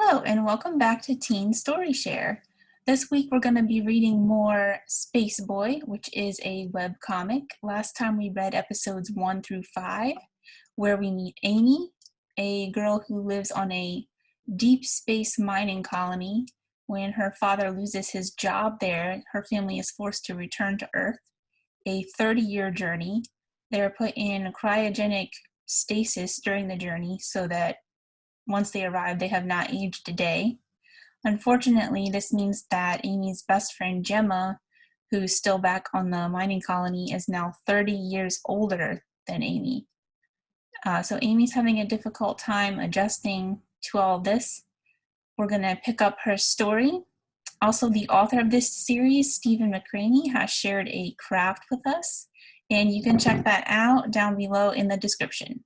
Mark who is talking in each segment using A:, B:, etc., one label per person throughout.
A: Hello, and welcome back to Teen Story Share. This week we're going to be reading more Space Boy, which is a webcomic. Last time we read episodes 1 through 5, where we meet Amy, a girl who lives on a deep space mining colony. When her father loses his job there, her family is forced to return to Earth. A 30-year journey. They're put in cryogenic stasis during the journey so that once they arrive, they have not aged a day. Unfortunately, this means that Amy's best friend Gemma, who's still back on the mining colony, is now 30 years older than Amy. So Amy's having a difficult time adjusting to all this. We're going to pick up her story. Also, the author of this series, Stephen McCranie, has shared a craft with us, and you can check that out down below in the description.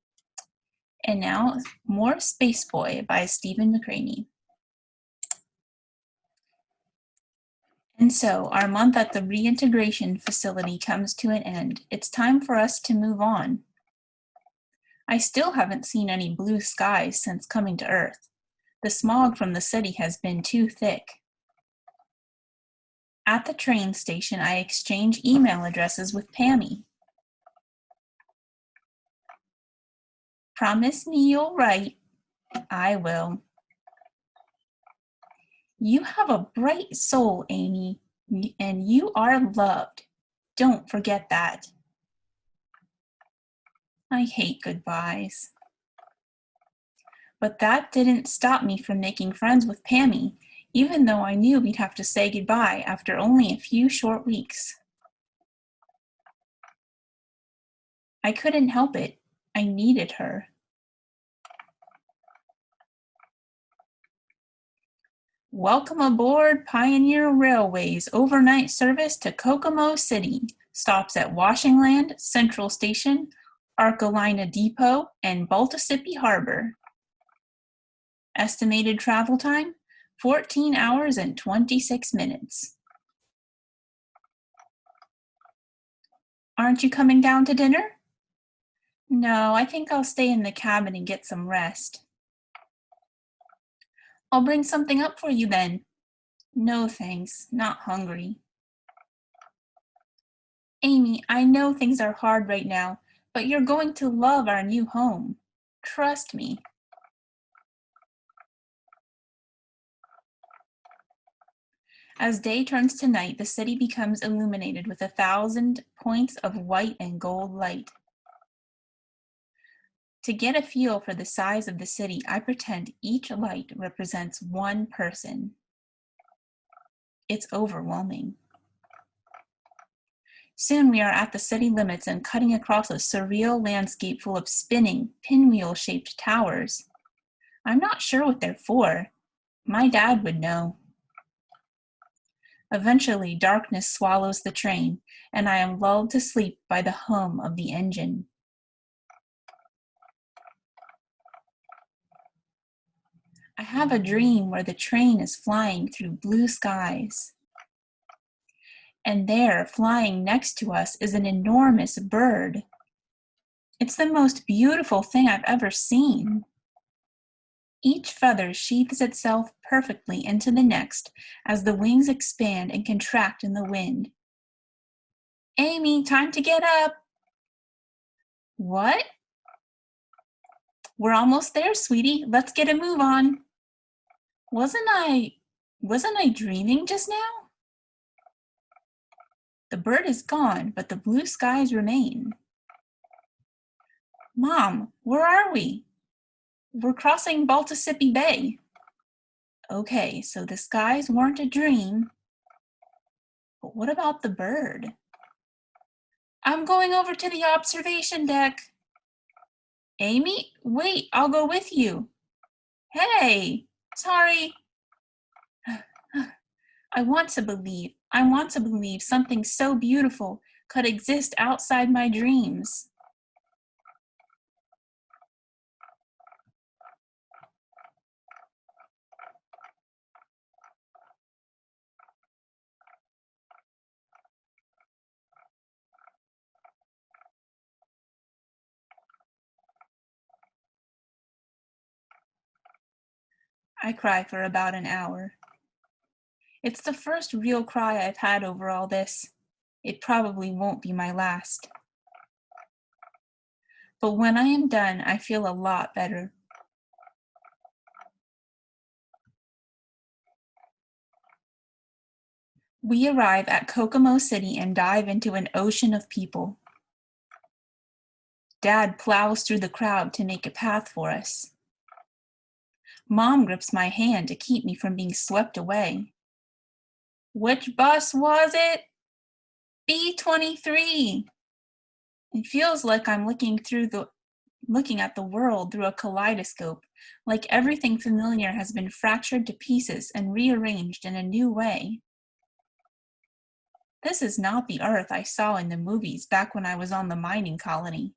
A: And now, more Space Boy by Stephen McCranie. And so, our month at the reintegration facility comes to an end. It's time for us to move on. I still haven't seen any blue skies since coming to Earth. The smog from the city has been too thick. At the train station, I exchange email addresses with Pammy. Promise me you'll write. I will. You have a bright soul, Amy, and you are loved. Don't forget that. I hate goodbyes. But that didn't stop me from making friends with Pammy, even though I knew we'd have to say goodbye after only a few short weeks. I couldn't help it. I needed her. Welcome aboard Pioneer Railway's overnight service to Kokomo City. Stops at Washingland, Central Station, Arcolina Depot, and Baltisipi Harbor. Estimated travel time, 14 hours and 26 minutes. Aren't you coming down to dinner? No, I think I'll stay in the cabin and get some rest. I'll bring something up for you then. No thanks, not hungry. Amy, I know things are hard right now, but you're going to love our new home. Trust me. As day turns to night, the city becomes illuminated with 1,000 points of white and gold light. To get a feel for the size of the city, I pretend each light represents one person. It's overwhelming. Soon we are at the city limits and cutting across a surreal landscape full of spinning, pinwheel-shaped towers. I'm not sure what they're for. My dad would know. Eventually, darkness swallows the train, and I am lulled to sleep by the hum of the engine. I have a dream where the train is flying through blue skies. And there, flying next to us, is an enormous bird. It's the most beautiful thing I've ever seen. Each feather sheathes itself perfectly into the next as the wings expand and contract in the wind. Amy, time to get up. What? We're almost there, sweetie. Let's get a move on. Wasn't I dreaming just now? The bird is gone, but the blue skies remain. Mom, where are we? We're crossing Baltisipi Bay. Okay, so the skies weren't a dream. But what about the bird? I'm going over to the observation deck. Amy, wait, I'll go with you. Hey, sorry. I want to believe something so beautiful could exist outside my dreams. I cry for about an hour. It's the first real cry I've had over all this. It probably won't be my last. But when I am done, I feel a lot better. We arrive at Kokomo City and dive into an ocean of people. Dad plows through the crowd to make a path for us. Mom grips my hand to keep me from being swept away. Which bus was it? B-23. It feels like I'm looking at the world through a kaleidoscope, like everything familiar has been fractured to pieces and rearranged in a new way. This is not the Earth I saw in the movies back when I was on the mining colony.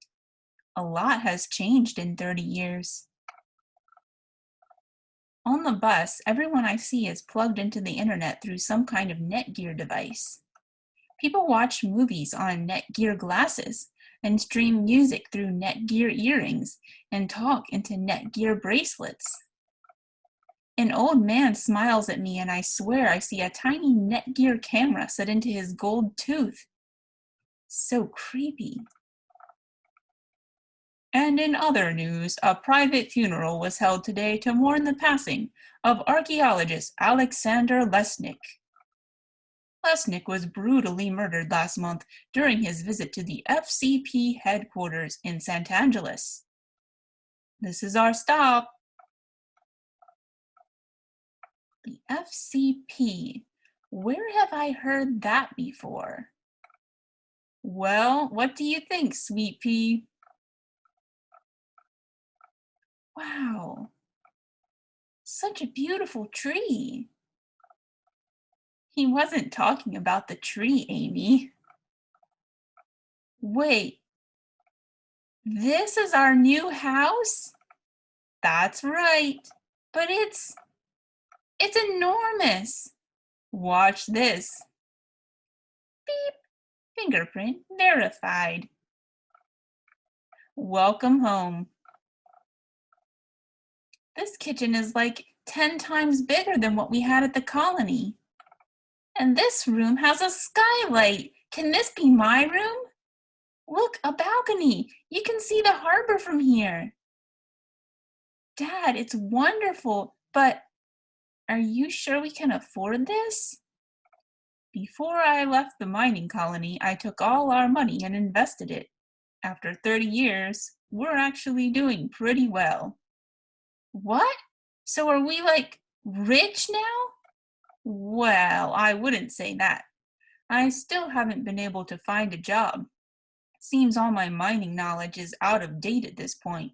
A: A lot has changed in 30 years. On the bus, everyone I see is plugged into the internet through some kind of Netgear device. People watch movies on Netgear glasses and stream music through Netgear earrings and talk into Netgear bracelets. An old man smiles at me and I swear I see a tiny Netgear camera set into his gold tooth. So creepy. And in other news, a private funeral was held today to mourn the passing of archaeologist Alexander Lesnick. Lesnick was brutally murdered last month during his visit to the FCP headquarters in Sant'Angeles. This is our stop. The FCP. Where have I heard that before? Well, what do you think, Sweet Pea? Wow, such a beautiful tree. He wasn't talking about the tree, Amy. Wait, this is our new house? That's right, but it's enormous. Watch this. Beep, fingerprint verified. Welcome home. This kitchen is like 10 times bigger than what we had at the colony. And this room has a skylight. Can this be my room? Look, a balcony. You can see the harbor from here. Dad, it's wonderful, but are you sure we can afford this? Before I left the mining colony, I took all our money and invested it. After 30 years, we're actually doing pretty well. What? So are we like rich now? Well, I wouldn't say that. I still haven't been able to find a job. Seems all my mining knowledge is out of date at this point.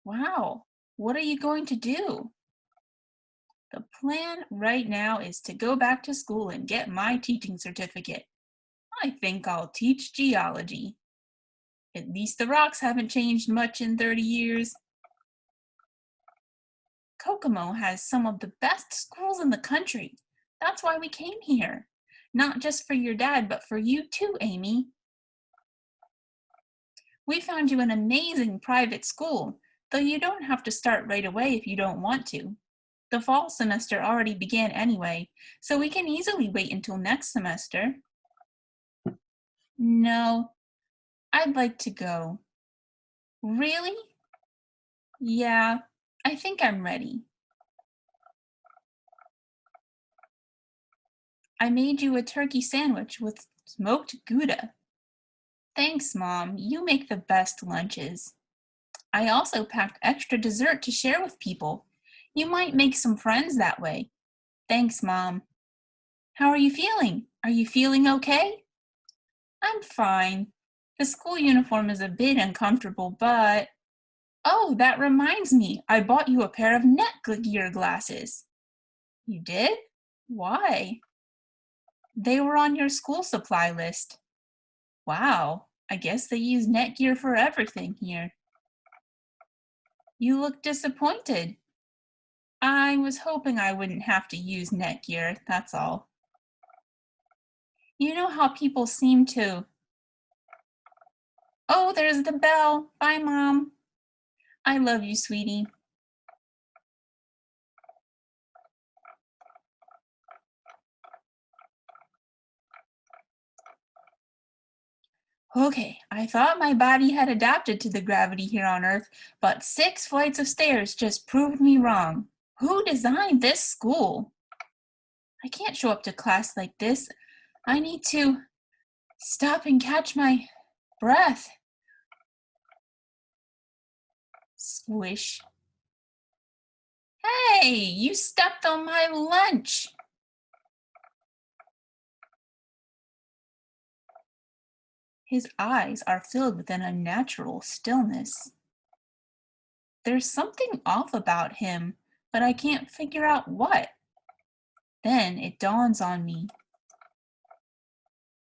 A: Wow, what are you going to do? The plan right now is to go back to school and get my teaching certificate. I think I'll teach geology. At least the rocks haven't changed much in 30 years. Kokomo has some of the best schools in the country. That's why we came here. Not just for your dad, but for you too, Amy. We found you an amazing private school, though you don't have to start right away if you don't want to. The fall semester already began anyway, so we can easily wait until next semester. No, I'd like to go. Really? Yeah, I think I'm ready. I made you a turkey sandwich with smoked Gouda. Thanks, Mom. You make the best lunches. I also packed extra dessert to share with people. You might make some friends that way. Thanks, Mom. How are you feeling? Are you feeling okay? I'm fine. The school uniform is a bit uncomfortable, but... Oh, that reminds me. I bought you a pair of Netgear glasses. You did? Why? They were on your school supply list. Wow, I guess they use Netgear for everything here. You look disappointed. I was hoping I wouldn't have to use Netgear, that's all. You know how people seem to... Oh, there's the bell. Bye, Mom. I love you, sweetie. Okay, I thought my body had adapted to the gravity here on Earth, but 6 flights of stairs just proved me wrong. Who designed this school? I can't show up to class like this. I need to stop and catch my breath. Squish. Hey, you stepped on my lunch. His eyes are filled with an unnatural stillness. There's something off about him, but I can't figure out what. Then it dawns on me.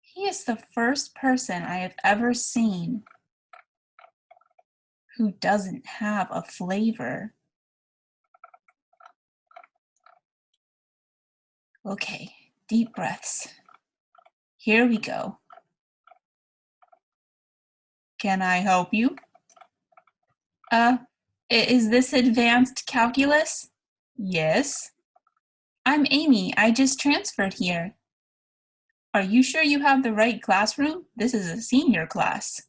A: He is the first person I have ever seen who doesn't have a flavor. Okay, deep breaths. Here we go. Can I help you? Is this advanced calculus? Yes. I'm Amy. I just transferred here. Are you sure you have the right classroom? This is a senior class.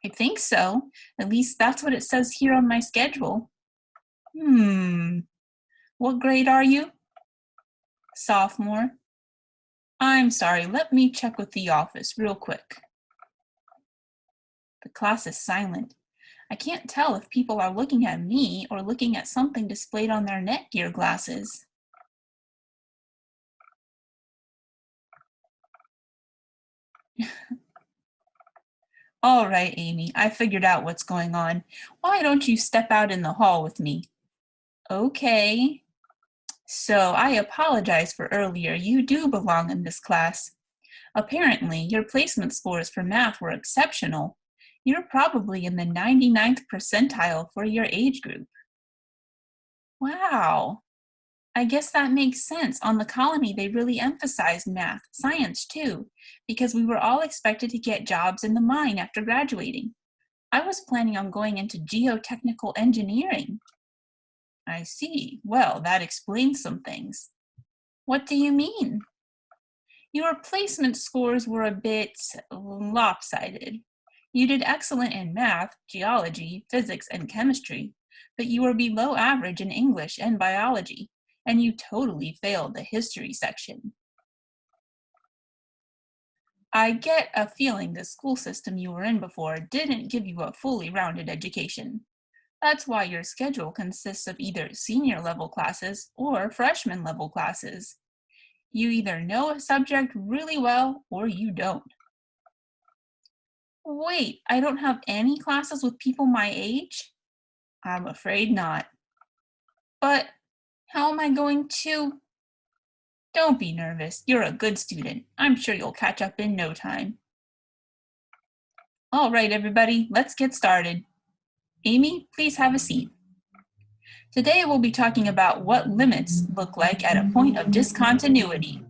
A: I think so. At least that's what it says here on my schedule. What grade are you? Sophomore. I'm sorry, let me check with the office real quick. The class is silent. I can't tell if people are looking at me or looking at something displayed on their Netgear glasses. All right, Amy, I figured out what's going on. Why don't you step out in the hall with me? Okay. So I apologize for earlier. You do belong in this class. Apparently, your placement scores for math were exceptional. You're probably in the 99th percentile for your age group. Wow. I guess that makes sense. On the colony, they really emphasized math, science too, because we were all expected to get jobs in the mine after graduating. I was planning on going into geotechnical engineering. I see. Well, that explains some things. What do you mean? Your placement scores were a bit lopsided. You did excellent in math, geology, physics, and chemistry, but you were below average in English and biology, and you totally failed the history section. I get a feeling the school system you were in before didn't give you a fully rounded education. That's why your schedule consists of either senior level classes or freshman level classes. You either know a subject really well or you don't. Wait, I don't have any classes with people my age? I'm afraid not. But how am I going to? Don't be nervous. You're a good student. I'm sure you'll catch up in no time. All right, everybody, let's get started. Amy, please have a seat. Today we'll be talking about what limits look like at a point of discontinuity.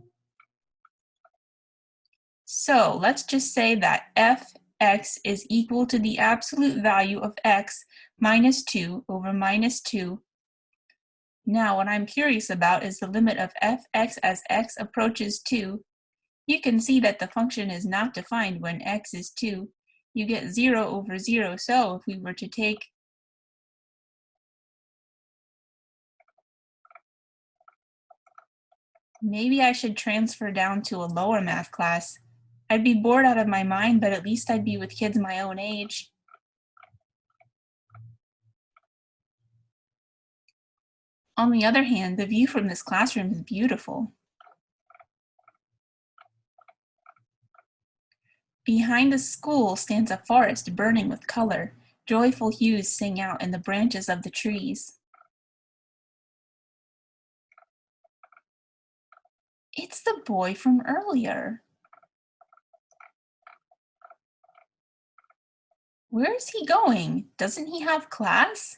A: So let's just say that f(x) is equal to the absolute value of x minus 2 over minus 2. Now what I'm curious about is the limit of f(x) as x approaches 2. You can see that the function is not defined when x is 2. You get 0 over 0, so if we were to take maybe I should transfer down to a lower math class. I'd be bored out of my mind, but at least I'd be with kids my own age. On the other hand, the view from this classroom is beautiful. Behind the school stands a forest burning with color. Joyful hues sing out in the branches of the trees. It's the boy from earlier. Where is he going? Doesn't he have class?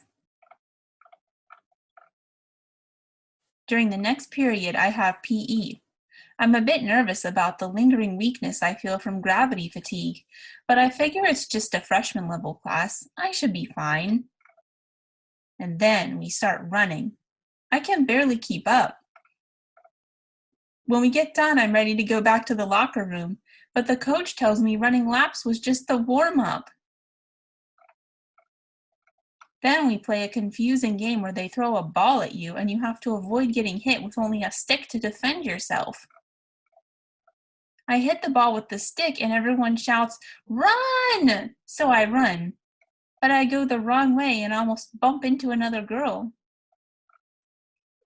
A: During the next period, I have PE. I'm a bit nervous about the lingering weakness I feel from gravity fatigue, but I figure it's just a freshman level class. I should be fine. And then we start running. I can barely keep up. When we get done, I'm ready to go back to the locker room, But the coach tells me running laps was just the warm-up. Then we play a confusing game where they throw a ball at you and you have to avoid getting hit with only a stick to defend yourself. I hit the ball with the stick and everyone shouts, "Run!" So I run. But I go the wrong way and almost bump into another girl.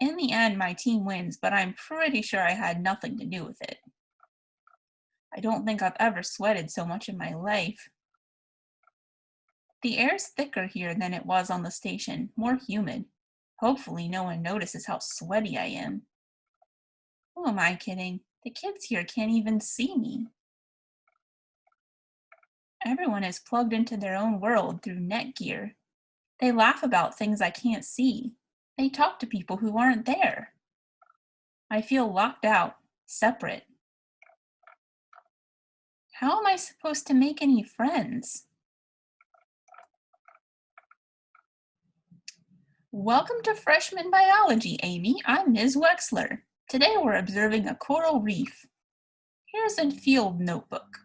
A: In the end, my team wins, but I'm pretty sure I had nothing to do with it. I don't think I've ever sweated so much in my life. The air's thicker here than it was on the station, more humid. Hopefully no one notices how sweaty I am. Who am I kidding? The kids here can't even see me. Everyone is plugged into their own world through netgear. They laugh about things I can't see. They talk to people who aren't there. I feel locked out, separate. How am I supposed to make any friends? Welcome to Freshman Biology, Amy. I'm Ms. Wexler. Today we're observing a coral reef. Here's a field notebook.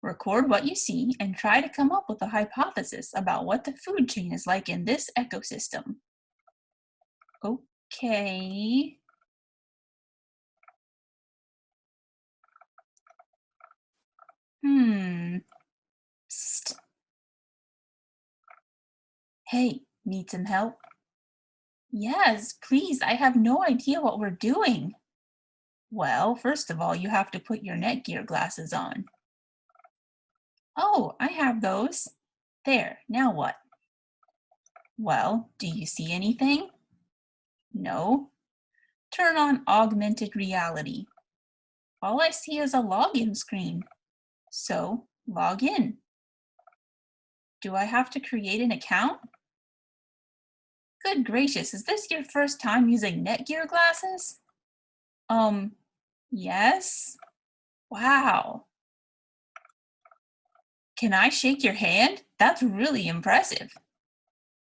A: Record what you see and try to come up with a hypothesis about what the food chain is like in this ecosystem. Okay. Psst. Hey, need some help? Yes, please, I have no idea what we're doing. Well, first of all, you have to put your netgear glasses on. Oh, I have those. There, now what? Well, do you see anything? No. Turn on augmented reality. All I see is a login screen. So, log in. Do I have to create an account? Good gracious, is this your first time using netgear glasses? Yes? Wow. Can I shake your hand? That's really impressive.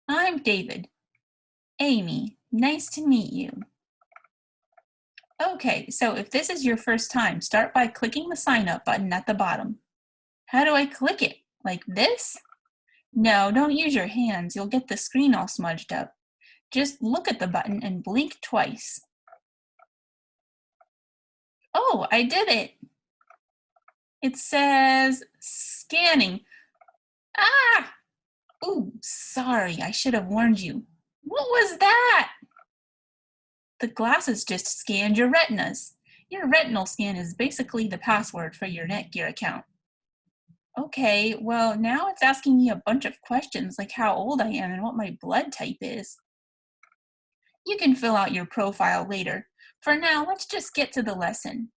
A: I'm David. Amy, nice to meet you. Okay, so if this is your first time, start by clicking the sign up button at the bottom. How do I click it? Like this? No, don't use your hands. You'll get the screen all smudged up. Just look at the button and blink twice. Oh, I did it. It says scanning. Ah! Ooh, sorry, I should have warned you. What was that? The glasses just scanned your retinas. Your retinal scan is basically the password for your Netgear account. Okay, well, now it's asking me a bunch of questions like how old I am and what my blood type is. You can fill out your profile later. For now, let's just get to the lesson.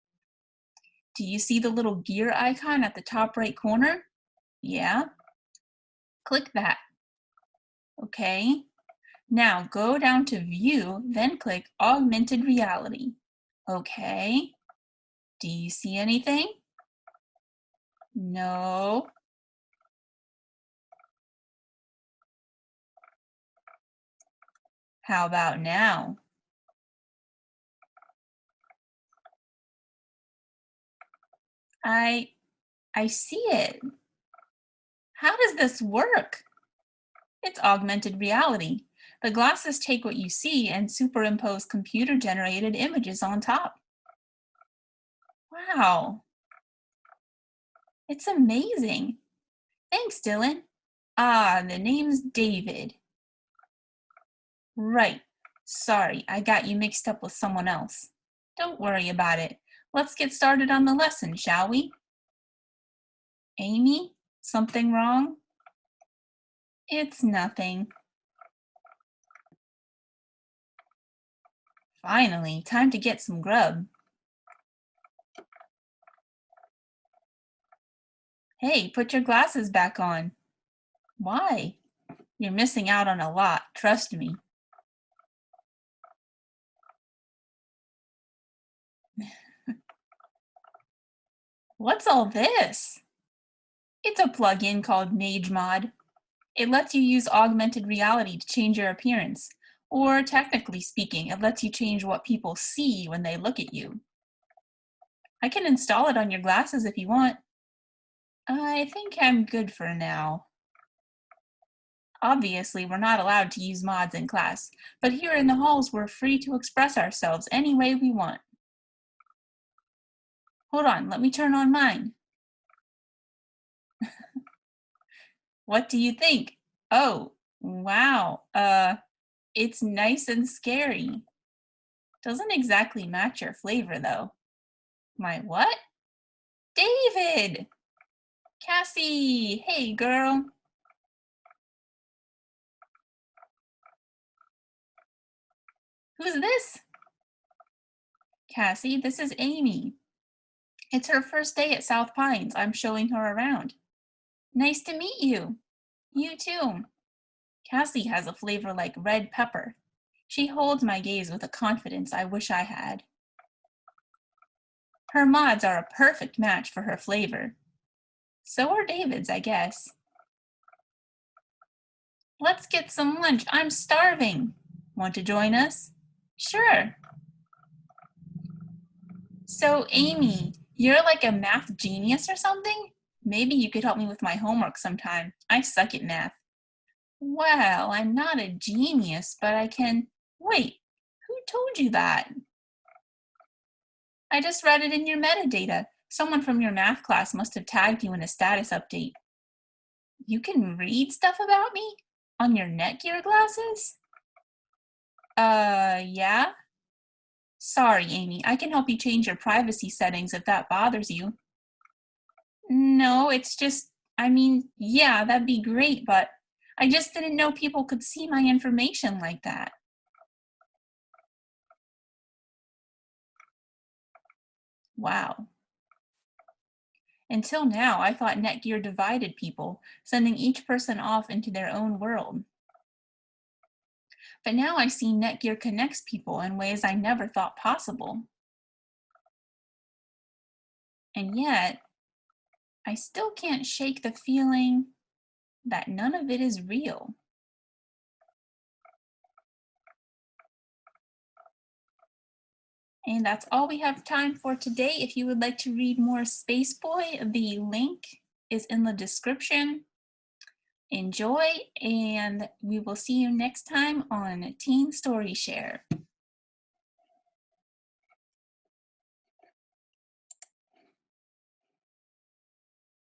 A: Do you see the little gear icon at the top right corner? Yeah? Click that. Okay. Now go down to View, then click Augmented Reality. Okay. Do you see anything? No. How about now? I see it. How does this work? It's augmented reality. The glasses take what you see and superimpose computer-generated images on top. Wow. It's amazing. Thanks, Dylan. Ah, the name's David. Right. Sorry, I got you mixed up with someone else. Don't worry about it. Let's get started on the lesson, shall we? Amy, something wrong? It's nothing. Finally, time to get some grub. Hey, put your glasses back on. Why? You're missing out on a lot, trust me. What's all this? It's a plugin called MageMod. It lets you use augmented reality to change your appearance. Or technically speaking, it lets you change what people see when they look at you. I can install it on your glasses if you want. I think I'm good for now. Obviously, we're not allowed to use mods in class, but here in the halls we're free to express ourselves any way we want. Hold on, let me turn on mine. What do you think? Oh, wow. It's nice and scary. Doesn't exactly match your flavor though. My what? David! Cassie! Hey, girl. Who's this? Cassie, this is Amy. It's her first day at South Pines. I'm showing her around. Nice to meet you. You too. Cassie has a flavor like red pepper. She holds my gaze with a confidence I wish I had. Her mods are a perfect match for her flavor. So are David's, I guess. Let's get some lunch. I'm starving. Want to join us? Sure. So, Amy, you're like a math genius or something? Maybe you could help me with my homework sometime. I suck at math. Well, I'm not a genius, but I can. Wait, who told you that? I just read it in your metadata. Someone from your math class must have tagged you in a status update. You can read stuff about me? On your Netgear glasses? Yeah? Sorry, Amy. I can help you change your privacy settings if that bothers you. No, it's just, yeah, that'd be great, but I just didn't know people could see my information like that. Wow. Until now, I thought Netgear divided people, sending each person off into their own world. But now I see Netgear connects people in ways I never thought possible. And yet, I still can't shake the feeling that none of it is real. And that's all we have time for today. If you would like to read more Space Boy, the link is in the description. Enjoy, and we will see you next time on Teen Story Share.